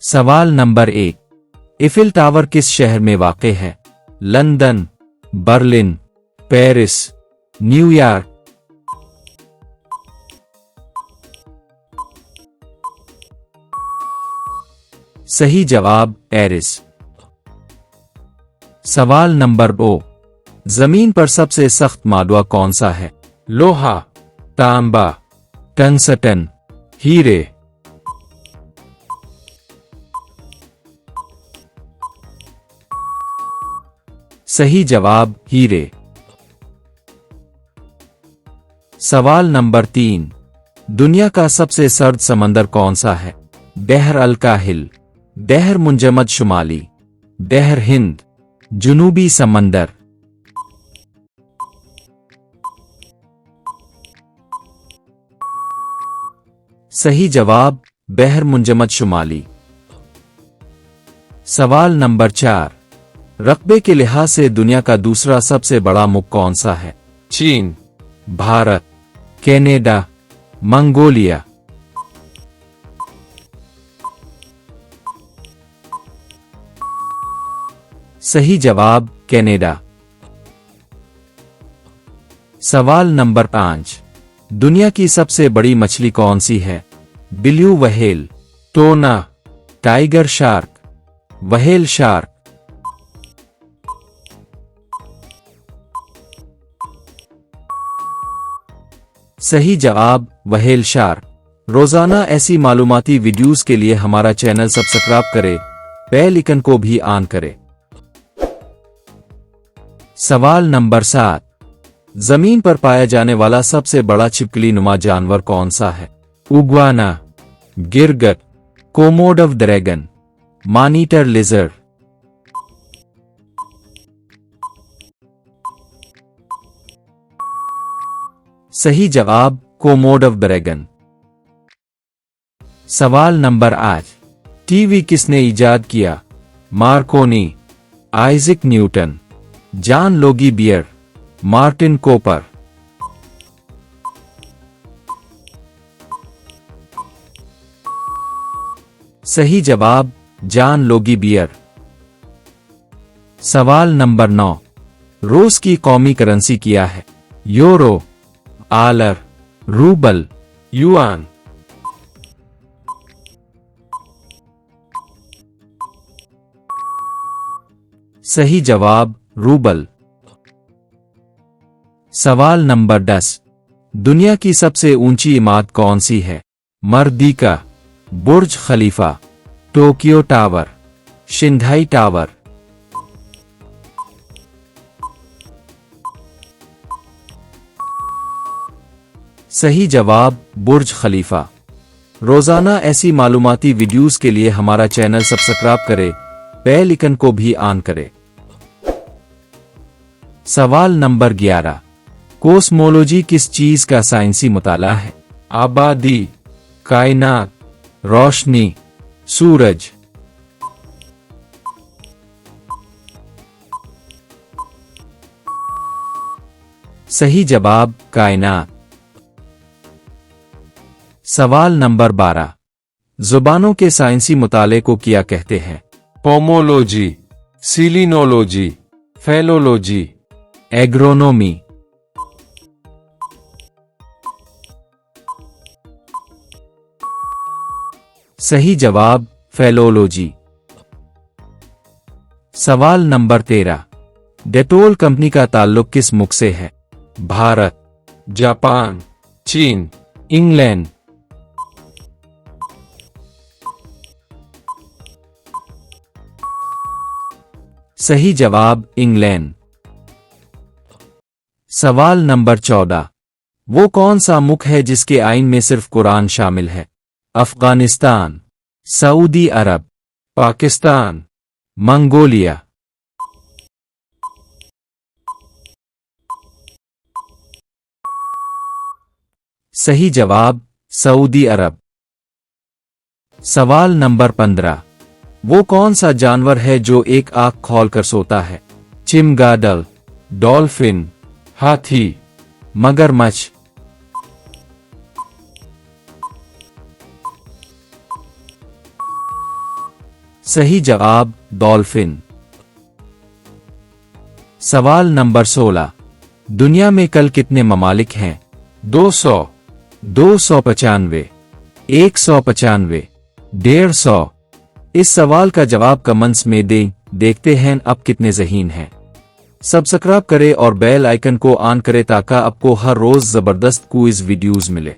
सवाल number 1। Eiffel tower किस शहर में वाक़े है? London, Berlin, Paris, New York. सही जवाब पेरिस। सवाल नंबर 2। जमीन पर सबसे सख्त मादवा कौन सा है? लोहा, तांबा, टंगस्टन, हीरे। सही जवाब हीरे। सवाल नंबर 3। दुनिया का सबसे सर्द समंदर कौन सा है? बहर अल काहिल, बहर मुंजमद शुमाली, बहर हिंद, जुनूबी समंदर। सही जवाब बहर मुंजमद शुमाली। सवाल नंबर 4। रकबे के लिहाज से दुनिया का दूसरा सबसे बड़ा मुल्क कौन सा है? चीन, भारत, कनाडा, मंगोलिया। सही जवाब कनाडा। सवाल नंबर 5। दुनिया की सबसे बड़ी मछली कौन सी है? ब्लू व्हेल, टोना, टाइगर शार्क, व्हेल शार्क। सही जवाब व्हेल शार्क। रोजाना ऐसी मालूमाती वीडियोस के लिए हमारा चैनल सब्सक्राइब करें, बेल आइकन को भी ऑन करें। सवाल नंबर 7। जमीन पर पाया जाने वाला सबसे बड़ा छिपकली नुमा जानवर कौन सा है? उग्वाना, गिरगट, कोमोडो ड्रैगन, मॉनिटर लिजर्ड। सही जवाब कोमोडो ड्रैगन। सवाल नंबर 8। टीवी किसने इजाद किया? Marconi, Isaac Newton, John Logie Baird, Martin Cooper. सही जवाब जॉन लोगी बियर। सवाल नंबर 9। रूस की कौमी करेंसी क्या है? Euro, dollar, rouble, yuan. सही जवाब रूबल। सवाल नंबर 10। दुनिया की सबसे ऊंची इमारत कौन सी है? मर्दिका, बुर्ज खलीफा, टोक्यो टावर, शिंघाई टावर। सही जवाब बुर्ज खलीफा। रोजाना ऐसी मालूमाती वीडियोस के लिए हमारा चैनल सब्सक्राइब करें, बेल आइकन को भी ऑन करें। सवाल नंबर 11। कोस्मोलॉजी किस चीज का साइंसी मुताला है? आबादी, कायनात, रोशनी, सूरज। सही जवाब कायनात। सवाल नंबर 12। जुबानों के साइंसी मुताले को क्या कहते हैं? Pomology, selenology, phellology, agronomy. सही जवाब फेलोलॉजी। सवाल नंबर 13। डेटोल कंपनी का ताल्लुक किस मुल्क से है? भारत, जापान, चीन, इंग्लैंड। सही जवाब इंग्लैंड। सवाल नंबर 14। वो कौन सा मुल्क है जिसके आईन में सिर्फ कुरान शामिल है? अफगानिस्तान, सऊदी अरब, पाकिस्तान, मंगोलिया। सही जवाब सऊदी अरब। सवाल नंबर 15। वो कौन सा जानवर है जो एक आंख खोलकर सोता है? चिमगादड़, डॉल्फिन, हाथी, मगरमच्छ। सही जवाब डॉल्फिन। सवाल नंबर 16। दुनिया में कल कितने ममालिक हैं? 200, 295, 195, 150। इस सवाल का जवाब कमेंट्स में दें। देखते हैं अब कितने ज़हीन हैं। सब्सक्राइब करें और बेल आइकन को ऑन करें ताकि आपको हर रोज जबरदस्त क्विज वीडियोस मिले।